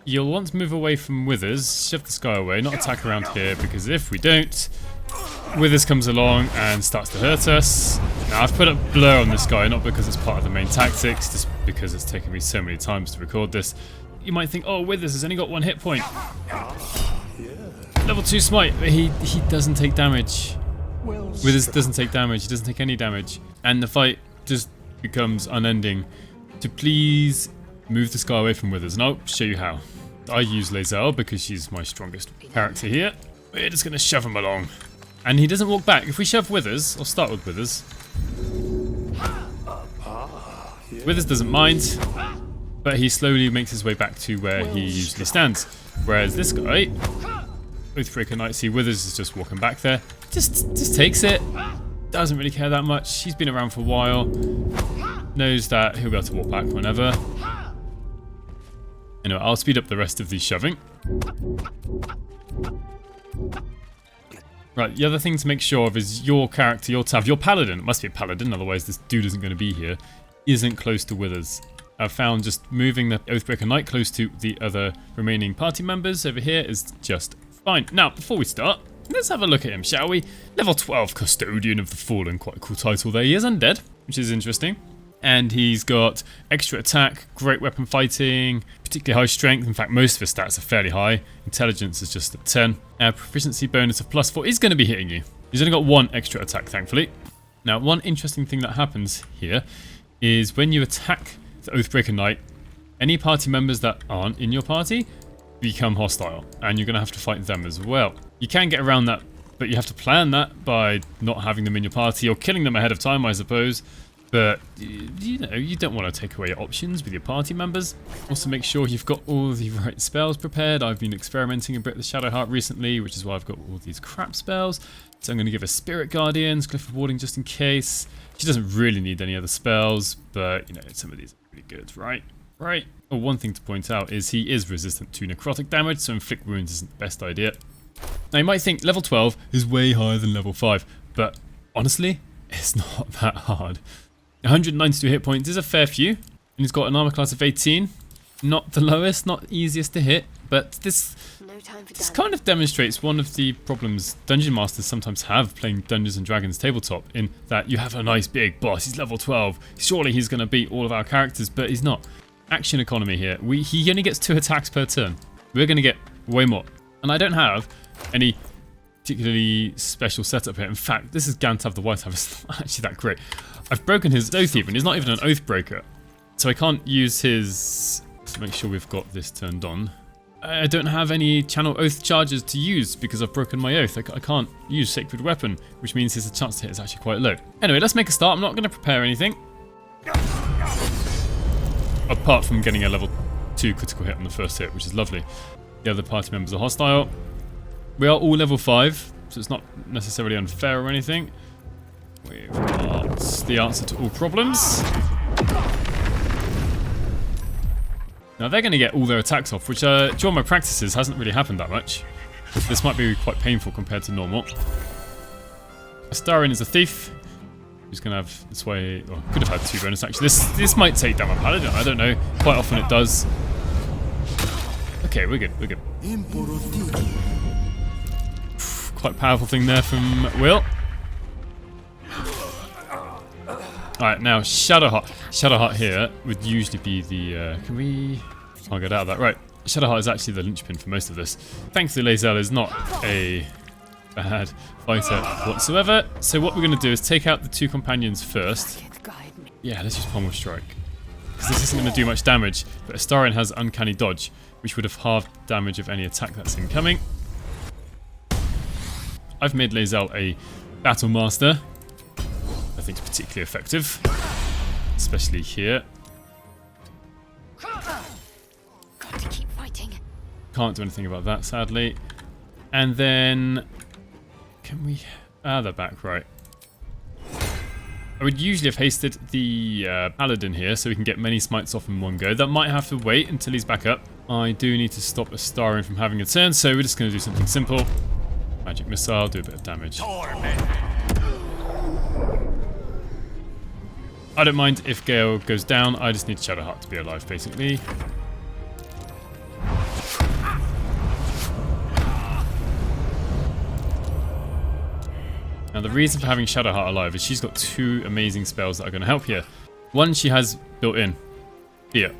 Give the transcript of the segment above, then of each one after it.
you'll want to move away from Withers, shove this guy away, not attack around here, because if we don't, Withers comes along and starts to hurt us. Now I've put up blur on this guy, not because it's part of the main tactics, just because it's taken me so many times to record this. You might think, oh, Withers has only got 1 hit point. Level 2 smite, but he doesn't take damage. Withers doesn't take damage, he doesn't take any damage. And the fight just becomes unending. So please move this guy away from Withers, and I'll show you how. I use Lae'zel because she's my strongest character here. We're just going to shove him along. And he doesn't walk back. If we shove Withers, I'll start with Withers. Withers doesn't mind, but he slowly makes his way back to where he usually stands. Whereas this guy, Oathbreaker Knight, see Withers is just walking back there. Just takes it. Doesn't really care that much. He's been around for a while. Knows that he'll be able to walk back whenever. Anyway, I'll speed up the rest of the shoving. Right, the other thing to make sure of is your character, your paladin, it must be a paladin, otherwise this dude isn't going to be here, isn't close to Withers. I've found just moving the Oathbreaker Knight close to the other remaining party members over here is just fine. Now, before we start, let's have a look at him, shall we? Level 12 Custodian of the Fallen, quite a cool title there. He is undead, which is interesting. And he's got extra attack, great weapon fighting, particularly high strength. In fact, most of his stats are fairly high. Intelligence is just at 10. Proficiency bonus of +4 is going to be hitting you. He's only got 1 extra attack, thankfully. Now, one interesting thing that happens here is when you attack the Oathbreaker Knight, any party members that aren't in your party become hostile, and you're going to have to fight them as well. You can get around that, but you have to plan that by not having them in your party or killing them ahead of time, I suppose. But, you know, you don't want to take away your options with your party members. Also make sure you've got all the right spells prepared. I've been experimenting a bit with Shadowheart recently, which is why I've got all these crap spells. So I'm going to give her Spirit Guardians, Cliff of Warding just in case. She doesn't really need any other spells, but, you know, some of these are pretty good, right? Right. Oh, one thing to point out is he is resistant to necrotic damage, so inflict wounds isn't the best idea. Now you might think level 12 is way higher than level 5, but honestly, it's not that hard. 192 hit points is a fair few, and he's got an armor class of 18. Not the lowest, not easiest to hit, but this kind of demonstrates one of the problems Dungeon Masters sometimes have playing Dungeons and Dragons tabletop, in that you have a nice big boss, he's level 12, surely he's going to beat all of our characters, but he's not. Action economy here. He only gets 2 attacks per turn. We're going to get way more. And I don't have any particularly special setup here. In fact, this is Gantav the White Half. It's not actually that great. I've broken his oath even. He's not even an Oathbreaker. So I can't use his... Let's make sure we've got this turned on. I don't have any channel oath charges to use because I've broken my oath. I can't use Sacred Weapon, which means his chance to hit is actually quite low. Anyway, let's make a start. I'm not going to prepare anything. Apart from getting a level 2 critical hit on the first hit, which is lovely. The other party members are hostile. We are all level 5, so it's not necessarily unfair or anything. We've got the answer to all problems. Now they're going to get all their attacks off, which during my practices hasn't really happened that much. This might be quite painful compared to normal. Astarion is a thief. Who's going to have this way... Oh, could have had 2 bonus actually. This might take down my paladin, I don't know. Quite often it does. Okay, we're good, we're good. Quite powerful thing there from Will. Alright, now Shadowheart. Shadowheart here would usually be the... can we... I'll get out of that. Right, Shadowheart is actually the linchpin for most of this. Thankfully, Lae'zel is not a bad fighter whatsoever. So what we're going to do is take out the 2 companions first. Yeah, let's use Pommel Strike. Because this isn't going to do much damage. But Astarion has Uncanny Dodge, which would have halved damage of any attack that's incoming. I've made Lae'zel a Battle Master. I think it's particularly effective. Especially here. Got to keep fighting. Can't do anything about that, sadly. And then... Can we... Ah, they're back, right. I would usually have hasted the paladin here so we can get many smites off in one go. That might have to wait until he's back up. I do need to stop Astarion from having a turn, so we're just going to do something simple. Magic Missile, do a bit of damage. I don't mind if Gale goes down, I just need Shadowheart to be alive, basically. Now the reason for having Shadowheart alive is she's got 2 amazing spells that are going to help here. One she has built in. Fear.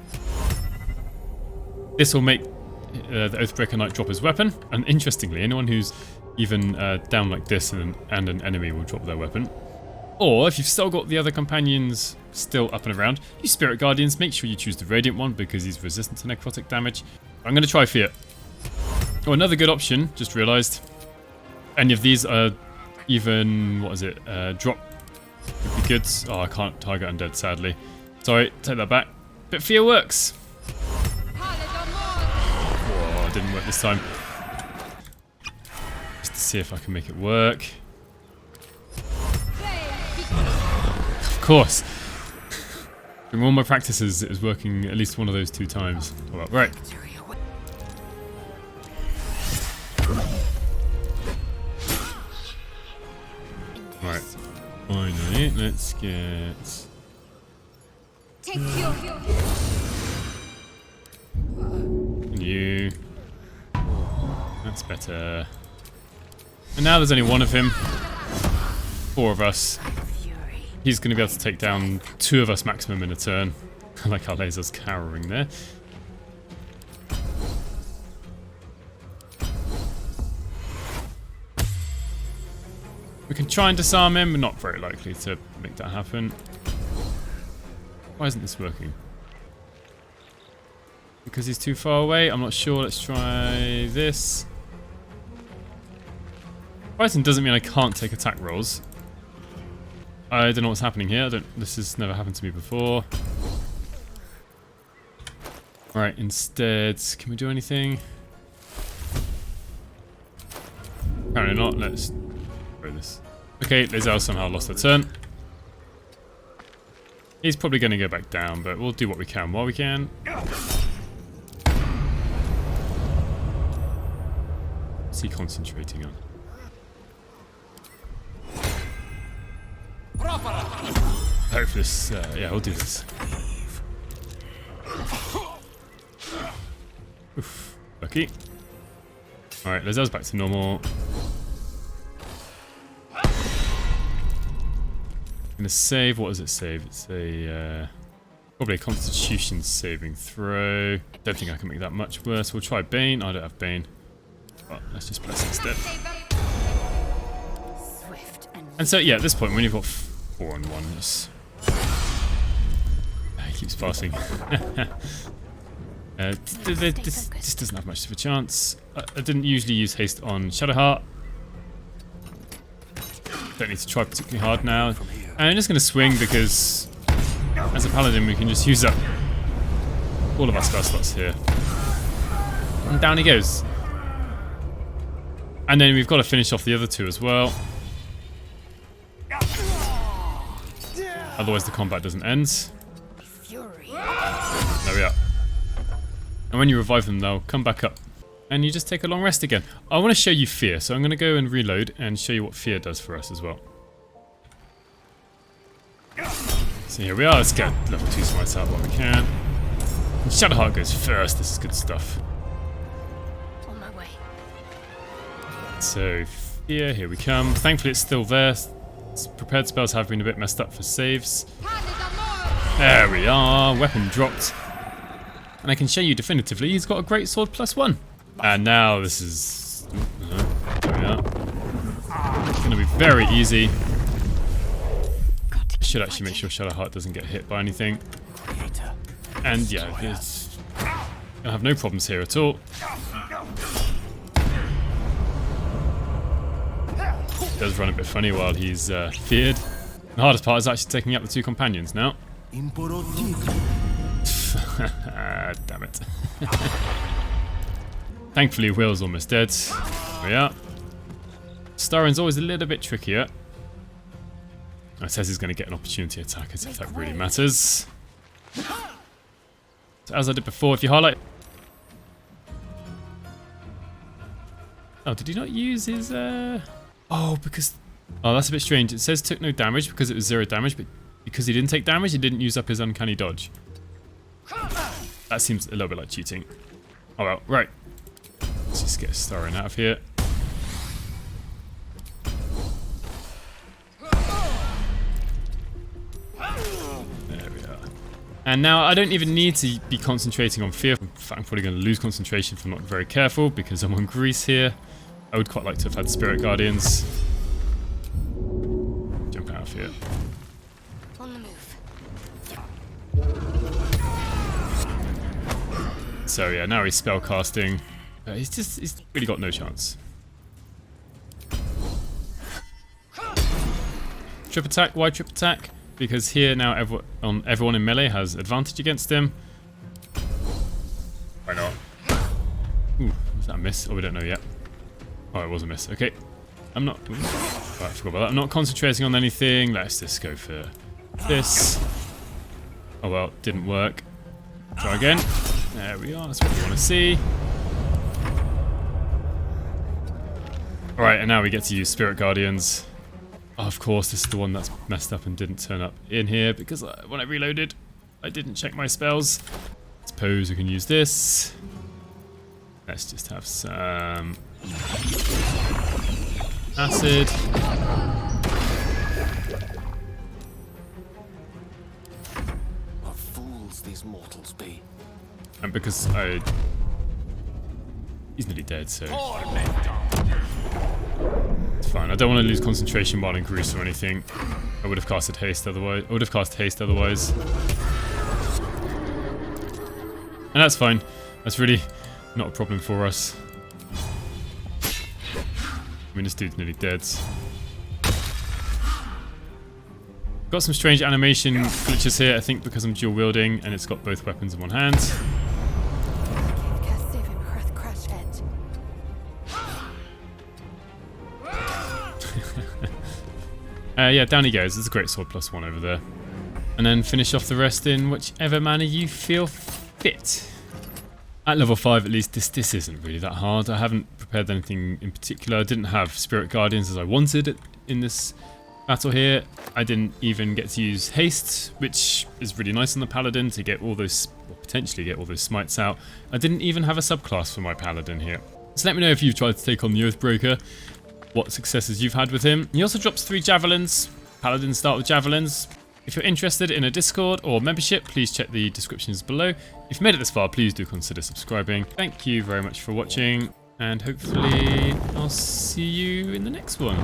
This will make the Oathbreaker Knight drop his weapon, and interestingly, anyone who's even down like this and an enemy will drop their weapon. Or if you've still got the other companions still up and around, you Spirit Guardians, make sure you choose the Radiant one because he's resistant to necrotic damage. I'm going to try Fear. Oh, another good option, just realised. Any of these are even, what is it, drop would be good. Oh, I can't target undead, sadly. Sorry, take that back. But Fear works. Oh, it didn't work this time. Just to see if I can make it work. Of course. From all my practices, it was working at least one of those 2 times. Oh, well, right. Right. Finally, let's get... You. That's better. And now there's only one of him. 4 of us. He's going to be able to take down 2 of us maximum in a turn. I like how Laser's cowering there. We can try and disarm him, but not very likely to make that happen. Why isn't this working? Because he's too far away? I'm not sure. Let's try this. Fighting doesn't mean I can't take attack rolls. I don't know what's happening here. This has never happened to me before. Alright, instead, can we do anything? Apparently not. Let's throw this. Okay, Lae'zel somehow lost a turn. He's probably going to go back down, but we'll do what we can while we can. What's he concentrating on? Hope this, yeah, we'll do this. Oof, lucky. Alright, Lae'zel's back to normal. Gonna save, what does it save? It's a, probably a Constitution saving throw. Don't think I can make that much worse. We'll try Bane. I don't have Bane. But let's just bless instead. And so, yeah, at this point, when you've got 4 on 1, just... He keeps passing. This doesn't have much of a chance. I didn't usually use haste on Shadowheart. Don't need to try particularly hard now. And I'm just going to swing because, as a paladin, we can just use up all of our spell slots here. And down he goes. And then we've got to finish off the other 2 as well. Otherwise the combat doesn't end. There we are. And when you revive them, they'll come back up. And you just take a long rest again. I want to show you Fear, so I'm going to go and reload and show you what Fear does for us as well. So here we are. Let's get level 2 smites out while we can. And Shadowheart goes first. This is good stuff. On my way. So Fear, here we come. Thankfully it's still there. Prepared spells have been a bit messed up for saves. There we are. Weapon dropped. And I can show you definitively he's got a great sword +1. And now this is... there we are. It's going to be very easy. I should actually make sure Shadowheart doesn't get hit by anything. And yeah, it's going to have no problems here at all. It does run a bit funny while he's feared. The hardest part is actually taking out the 2 companions now. Damn it. Thankfully, Will's almost dead. There we are. Starin's always a little bit trickier. It says he's going to get an opportunity attack as if that really matters. So as I did before, if you highlight... Oh, did he not use his... Oh, because... Oh, that's a bit strange. It says took no damage because it was 0 damage, but because he didn't take damage, he didn't use up his uncanny dodge. That seems a little bit like cheating. Oh well, right. Let's just get Starin out of here. And now I don't even need to be concentrating on fear. In fact, I'm probably going to lose concentration if I'm not very careful because I'm on grease here. I would quite like to have had Spirit Guardians. Jump out of here. On the move. So yeah, now he's spell casting. He's really got no chance. Trip attack. Why trip attack? Because here now everyone in melee has advantage against him. Why not? Ooh, was that a miss? Oh, we don't know yet. Oh, it was a miss. Okay. I'm not... Ooh, oh, I forgot about that. I'm not concentrating on anything. Let's just go for this. Oh well, didn't work. Try again. There we are. That's what we want to see. Alright, and now we get to use Spirit Guardians. Oh, of course, this is the one that's messed up and didn't turn up in here because when I reloaded, I didn't check my spells. Suppose we can use this. Let's just have some acid. What fools these mortals be. And because he's nearly dead, so it's fine. I don't want to lose concentration while in grease or anything. I would have casted haste otherwise. And that's fine. That's really not a problem for us. I mean, this dude's nearly dead. Got some strange animation glitches here, I think because I'm dual wielding and it's got both weapons in one hand. Yeah, down he goes. There's a great sword +1 over there. And then finish off the rest in whichever manner you feel fit. At level 5 at least, this isn't really that hard. I haven't prepared anything in particular. I didn't have Spirit Guardians as I wanted in this battle here. I didn't even get to use haste, which is really nice on the paladin to get all those, or potentially get all those smites out. I didn't even have a subclass for my paladin here. So let me know if you've tried to take on the Oathbreaker, what successes you've had with him. He also drops 3 javelins. Paladins start with javelins. If you're interested in a Discord or membership, please check the descriptions below. If you've made it this far, please do consider subscribing. Thank you very much for watching, and hopefully I'll see you in the next one.